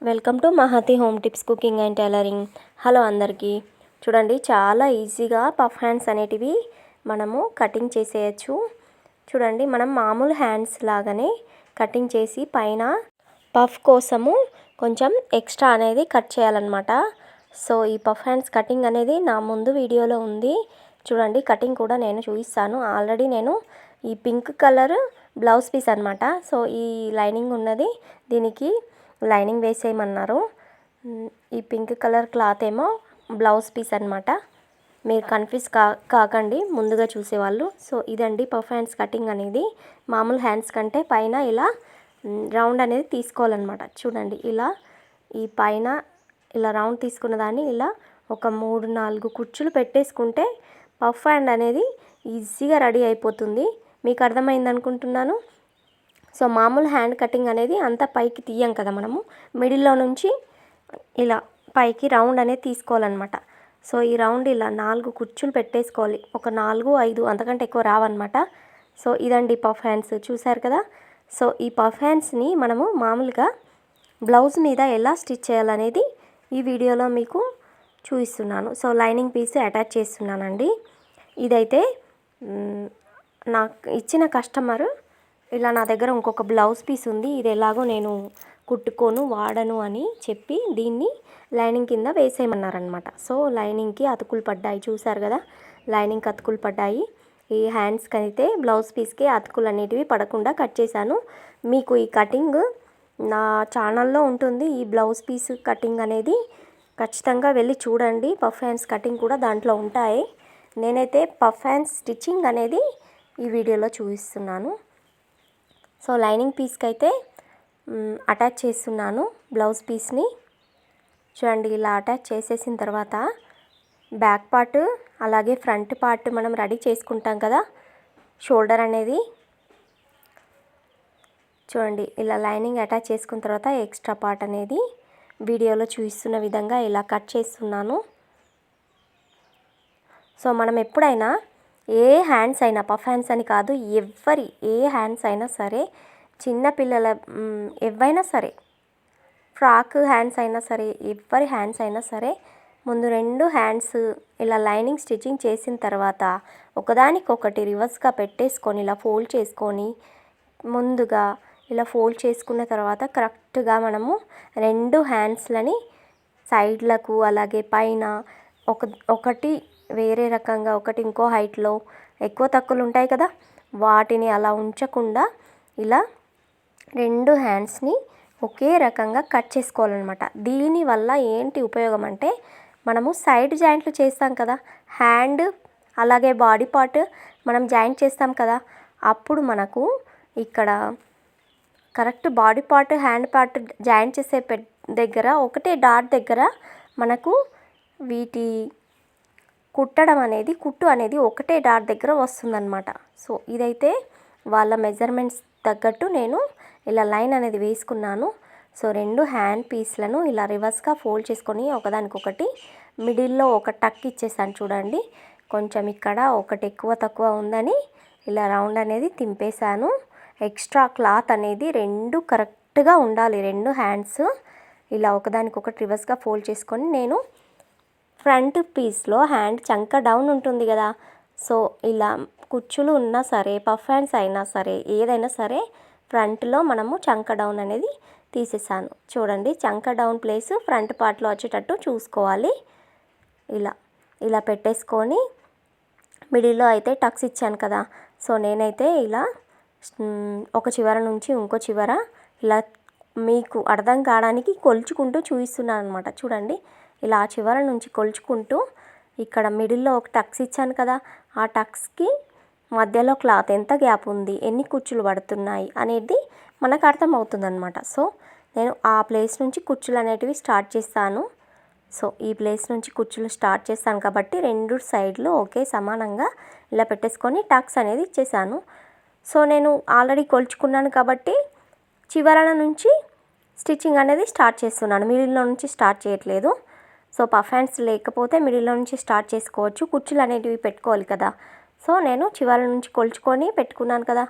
Welcome to Mahathi home tips cooking and tailoring. Hello అందరికీ. చూడండి, చాలా ఈజీగా పఫ్ హ్యాండ్స్ అనేటివి మనము కటింగ్ చేసేయచ్చు. చూడండి, మనం మామూలు హ్యాండ్స్ లాగానే కటింగ్ చేసి పైన పఫ్ కోసము కొంచెం ఎక్స్ట్రా అనేది కట్ చేయాలన్నమాట. సో ఈ పఫ్ హ్యాండ్స్ కటింగ్ అనేది నా ముందు వీడియోలో ఉంది. చూడండి, కటింగ్ కూడా నేను చూపిస్తాను. ఆల్రెడీ నేను ఈ పింక్ కలర్ బ్లౌజ్ పీస్ అనమాట. సో ఈ లైనింగ్ ఉన్నది, దీనికి లైనింగ్ వేసేయమన్నారు. ఈ పింక్ కలర్ క్లాత్ ఏమో బ్లౌజ్ పీస్ అనమాట. మీరు కన్ఫ్యూజ్ కాకండి ముందుగా చూసేవాళ్ళు. సో ఇదండి పఫ్ హ్యాండ్స్ కటింగ్ అనేది. మామూలు హ్యాండ్స్ కంటే పైన ఇలా రౌండ్ అనేది తీసుకోవాలన్నమాట. చూడండి, ఇలా ఈ పైన ఇలా రౌండ్ తీసుకున్న దాన్ని ఇలా ఒక 3-4 కుచ్చులు పెట్టేసుకుంటే పఫ్ హ్యాండ్ అనేది ఈజీగా రెడీ అయిపోతుంది. మీకు అర్థమైంది అనుకుంటున్నాను. సో మామూలు హ్యాండ్ కటింగ్ అనేది అంతా పైకి తీయం కదా మనము, మిడిల్లో నుంచి ఇలా పైకి రౌండ్ అనేది తీసుకోవాలన్నమాట. సో ఈ రౌండ్ ఇలా 4 కుచ్చులు పెట్టేసుకోవాలి. ఒక 4-5 అంతకంటే ఎక్కువ రావన్నమాట. సో ఇదండి పఫ్ హ్యాండ్స్, చూసారు కదా. సో ఈ పఫ్ హ్యాండ్స్ని మనము మామూలుగా బ్లౌజ్ మీద ఎలా స్టిచ్ చేయాలనేది ఈ వీడియోలో మీకు చూపిస్తున్నాను. సో లైనింగ్ పీస్ అటాచ్ చేస్తున్నానండి. ఇదైతే నాకు ఇచ్చిన కస్టమరు ఇలా నా దగ్గర ఇంకొక బ్లౌజ్ పీస్ ఉంది, ఇది ఎలాగో నేను కుట్టుకోను వాడను అని చెప్పి దీన్ని లైనింగ్ కింద వేసేయమన్నారనమాట. సో లైనింగ్కి అతుకులు పడ్డాయి, చూసారు కదా. లైనింగ్కి అతుకులు పడ్డాయి. ఈ హ్యాండ్స్కి అయితే బ్లౌజ్ పీస్కి అతుకులు అనేటివి పడకుండా కట్ చేశాను. మీకు ఈ కటింగ్ నా ఛానల్లో ఉంటుంది. ఈ బ్లౌజ్ పీస్ కటింగ్ అనేది ఖచ్చితంగా వెళ్ళి చూడండి. పఫ్ హ్యాండ్స్ కటింగ్ కూడా దాంట్లో ఉంటాయి. నేనైతే పఫ్ హ్యాండ్స్ స్టిచ్చింగ్ అనేది ఈ వీడియోలో చూపిస్తున్నాను. సో లైనింగ్ పీస్కి అయితే అటాచ్ చేస్తున్నాను బ్లౌజ్ పీస్ని. చూడండి, ఇలా అటాచ్ చేసేసిన తర్వాత బ్యాక్ పార్ట్ అలాగే ఫ్రంట్ పార్ట్ మనం రెడీ చేసుకుంటాం కదా, షోల్డర్ అనేది. చూడండి, ఇలా లైనింగ్ అటాచ్ చేసుకున్న తర్వాత ఎక్స్ట్రా పార్ట్ అనేది వీడియోలో చూపిస్తున్న విధంగా ఇలా కట్ చేస్తున్నాను. సో మనం ఎప్పుడైనా ఏ హ్యాండ్స్ అయినా, పఫ్ హ్యాండ్స్ అని కాదు, ఏ హ్యాండ్స్ అయినా సరే, చిన్నపిల్లల ఎవైనా సరే, ఫ్రాక్ హ్యాండ్స్ అయినా సరే, ఎవరి హ్యాండ్స్ అయినా సరే, ముందు 2 హ్యాండ్స్ ఇలా లైనింగ్ స్టిచ్చింగ్ చేసిన తర్వాత ఒకదానికొకటి రివర్స్గా పెట్టేసుకొని ఇలా ఫోల్డ్ చేసుకొని ముందుగా ఇలా ఫోల్డ్ చేసుకున్న తర్వాత కరెక్ట్గా మనము 2 హ్యాండ్స్లని సైడ్లకు అలాగే పైన ఒకటి వేరే రకంగా, ఒకటి ఇంకో హైట్లో ఎక్కువ తక్కువలు ఉంటాయి కదా, వాటిని అలా ఉంచకుండా ఇలా 2 హ్యాండ్స్ని ఒకే రకంగా కట్ చేసుకోవాలన్నమాట. దీనివల్ల ఏంటి ఉపయోగం అంటే, మనము సైడ్ జాయింట్లు చేస్తాం కదా, హ్యాండ్ అలాగే బాడీ పార్ట్ మనం జాయింట్ చేస్తాం కదా, అప్పుడు మనకు ఇక్కడ correct body part hand part joint చేసే దగ్గర ఒకటే డాట్ దగ్గర మనకు వీటి కుట్టు అనేది ఒకటే డాట్ దగ్గర వస్తుందన్నమాట. సో ఇదైతే వాళ్ళ మెజర్మెంట్స్ తగ్గట్టు నేను ఇలా లైన్ అనేది వేసుకున్నాను. సో 2 హ్యాండ్ పీస్లను ఇలా రివర్స్గా ఫోల్డ్ చేసుకొని ఒకదానికొకటి మిడిల్లో ఒక టక్ ఇచ్చేసాను. చూడండి, కొంచెం ఇక్కడ ఒకటి ఎక్కువ తక్కువ ఉందని ఇలా రౌండ్ అనేది తింపేశాను. ఎక్స్ట్రా క్లాత్ అనేది 2 కరెక్ట్గా ఉండాలి. 2 హ్యాండ్స్ ఇలా ఒకదానికొకటి రివర్స్గా ఫోల్డ్ చేసుకొని నేను ఫ్రంట్ పీస్లో హ్యాండ్ చంక డౌన్ ఉంటుంది కదా, సో ఇలా కుచ్చులు ఉన్నా సరే, పఫ్ హ్యాండ్స్ అయినా సరే, ఏదైనా సరే ఫ్రంట్లో మనము చంక డౌన్ అనేది తీసేసాను. చూడండి, చంక డౌన్ ప్లేస్ ఫ్రంట్ పార్ట్లో వచ్చేటట్టు చూసుకోవాలి. ఇలా పెట్టేసుకొని మిడిల్లో అయితే టక్స్ ఇచ్చాను కదా, సో నేనైతే ఇలా ఒక చివర నుంచి ఇంకో చివర ఇలా మీకు అర్థం కావడానికి కొలుచుకుంటూ చూపిస్తున్నాను అనమాట. చూడండి, ఇలా చివర నుంచి కొలుచుకుంటూ ఇక్కడ మిడిల్లో ఒక టక్స్ ఇచ్చాను కదా, ఆ టక్స్కి మధ్యలో క్లాత్ ఎంత గ్యాప్ ఉంది, ఎన్ని కుచ్చులు పడుతున్నాయి అనేది మనకు అర్థమవుతుంది అనమాట. సో నేను ఆ ప్లేస్ నుంచి కుచ్చులు అనేటివి స్టార్ట్ చేస్తాను. సో ఈ ప్లేస్ నుంచి కుచ్చులు స్టార్ట్ చేస్తాను కాబట్టి 2 సైడ్లు ఒకే సమానంగా ఇలా పెట్టేసుకొని టక్స్ అనేది ఇచ్చేసాను. సో నేను ఆల్రెడీ కొలుచుకున్నాను కాబట్టి చివరల నుంచి స్టిచ్చింగ్ అనేది స్టార్ట్ చేస్తున్నాను, మిడిల్లో నుంచి స్టార్ట్ చేయట్లేదు. సో పఫ్ హ్యాండ్స్ లేకపోతే మిడిల్లో నుంచి స్టార్ట్ చేసుకోవచ్చు, కుచ్చులు అనేటివి పెట్టుకోవాలి కదా. సో నేను చివరల నుంచి కొలుచుకొని పెట్టుకున్నాను కదా,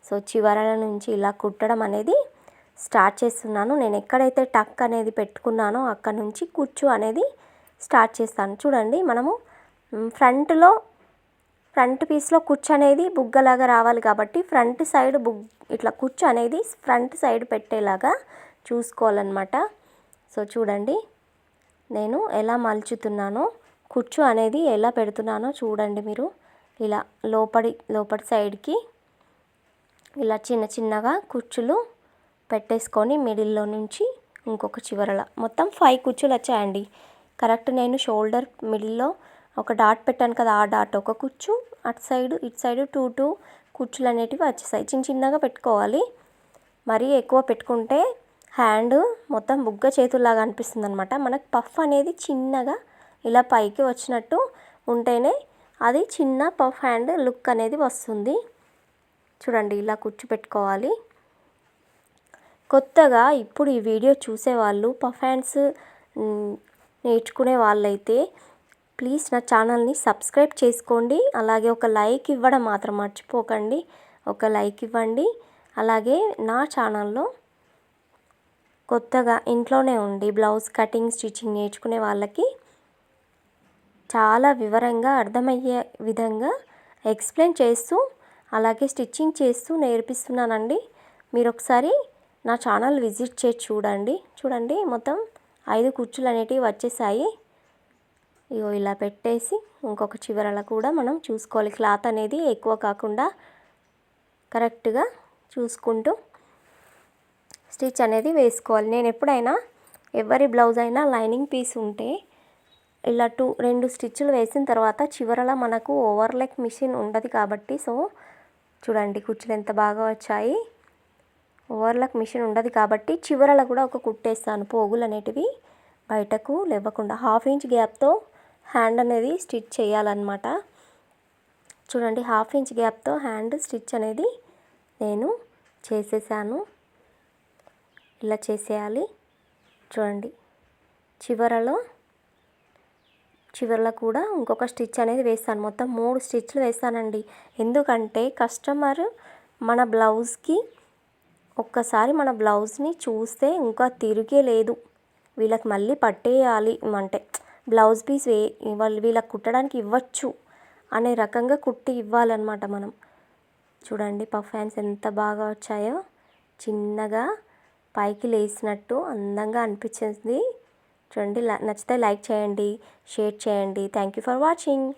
సో చివరల నుంచి ఇలా కుట్టడం అనేది స్టార్ట్ చేస్తున్నాను. నేను ఎక్కడైతే టక్ అనేది పెట్టుకున్నానో అక్కడ నుంచి కుచ్చు అనేది స్టార్ట్ చేస్తాను. చూడండి మనము ఫ్రంట్ పీస్లో కుచ్చు అనేది బుగ్గలాగా రావాలి కాబట్టి ఫ్రంట్ సైడ్ ఇట్లా కుచ్చు అనేది ఫ్రంట్ సైడ్ పెట్టేలాగా చూసుకోవాలన్నమాట. సో చూడండి నేను ఎలా మలుచుతున్నానో, కుచ్చు అనేది ఎలా పెడుతున్నానో చూడండి మీరు. ఇలా లోపటి సైడ్కి ఇలా చిన్న చిన్నగా కుచ్చులు పెట్టేసుకొని మిడిల్లో నుంచి ఇంకొక చివరల మొత్తం 5 కుచ్చులు వచ్చాయండి. కరెక్ట్ నేను షోల్డర్ మిడిల్లో ఒక డాట్ పెట్టాను కదా, ఆ డాట్ ఒక కుచ్చు, అటు సైడ్ ఇటు సైడ్ 2 కుచ్చులు అనేటివి వచ్చేసాయి. చిన్నగా పెట్టుకోవాలి. మరీ ఎక్కువ పెట్టుకుంటే హ్యాండ్ మొత్తం బుగ్గ చేతుల్లాగా అనిపిస్తుంది అనమాట. మనకు పఫ్ అనేది చిన్నగా ఇలా పైకి వచ్చినట్టు ఉంటేనే అది చిన్న పఫ్ హ్యాండ్ లుక్ అనేది వస్తుంది. చూడండి ఇలా కుచ్చు పెట్టుకోవాలి. కొత్తగా ఇప్పుడు ఈ వీడియో చూసేవాళ్ళు, పఫ్ హ్యాండ్స్ నేర్చుకునే వాళ్ళైతే ప్లీజ్ నా ఛానల్ని సబ్స్క్రైబ్ చేసుకోండి. అలాగే ఒక లైక్ ఇవ్వడం మాత్రం మర్చిపోకండి. ఒక లైక్ ఇవ్వండి. అలాగే నా ఛానల్లో కొత్తగా ఇంట్లోనే ఉండి బ్లౌజ్ కటింగ్ స్టిచ్చింగ్ నేర్చుకునే వాళ్ళకి చాలా వివరంగా అర్థమయ్యే విధంగా ఎక్స్ప్లెయిన్ చేస్తూ అలాగే స్టిచ్చింగ్ చేస్తూ నేర్పిస్తున్నానండి. మీరు ఒకసారి నా ఛానల్ విజిట్ చేసి చూడండి మొత్తం 5 కుచ్చులు అనేటివి వచ్చేసాయి. ఇగో ఇలా పెట్టేసి ఇంకొక చివరల కూడా మనం చూసుకోవాలి. క్లాత్ అనేది ఎక్కువ కాకుండా కరెక్ట్గా చూసుకుంటూ స్టిచ్ అనేది వేసుకోవాలి. నేను ఎప్పుడైనా ఎవరి బ్లౌజ్ అయినా లైనింగ్ పీస్ ఉంటే ఇలా 2 స్టిచ్లు వేసిన తర్వాత చివరల మనకు ఓవర్లాక్ మిషన్ ఉండదు కాబట్టి, సో చూడండి కుచ్చులు ఎంత బాగా వచ్చాయి. ఓవర్లాక్ మిషన్ ఉండదు కాబట్టి చివరల కూడా ఒక కుట్టేస్తాను. పోగులు అనేటివి బయటకు లేవకుండా 1/2 ఇంచ్ గ్యాప్తో హ్యాండ్ అనేది స్టిచ్ చేయాలన్నమాట. చూడండి 1/2 ఇంచ్ గ్యాప్తో హ్యాండ్ స్టిచ్ అనేది నేను చేసేసాను. ఇలా చేసేయాలి. చూడండి చివరలో కూడా ఇంకొక స్టిచ్ అనేది వేస్తాను. మొత్తం 3 స్టిచ్లు వేస్తానండి. ఎందుకంటే కస్టమర్ మన బ్లౌజ్కి ఒక్కసారి మన బ్లౌజ్ని చూస్తే ఇంకా తిరిగే లేదు, వీళ్ళకి మళ్ళీ పట్టేయాలి అంటే బ్లౌజ్ పీస్ వీళ్ళకి కుట్టడానికి ఇవ్వచ్చు అనే రకంగా కుట్టి ఇవ్వాలన్నమాట మనం. చూడండి పఫ్ హ్యాండ్స్ ఎంత బాగా వచ్చాయో, చిన్నగా పైకి లేసినట్టు అందంగా అనిపించింది. చూడండి నచ్చితే లైక్ చేయండి, షేర్ చేయండి. Thank you for watching.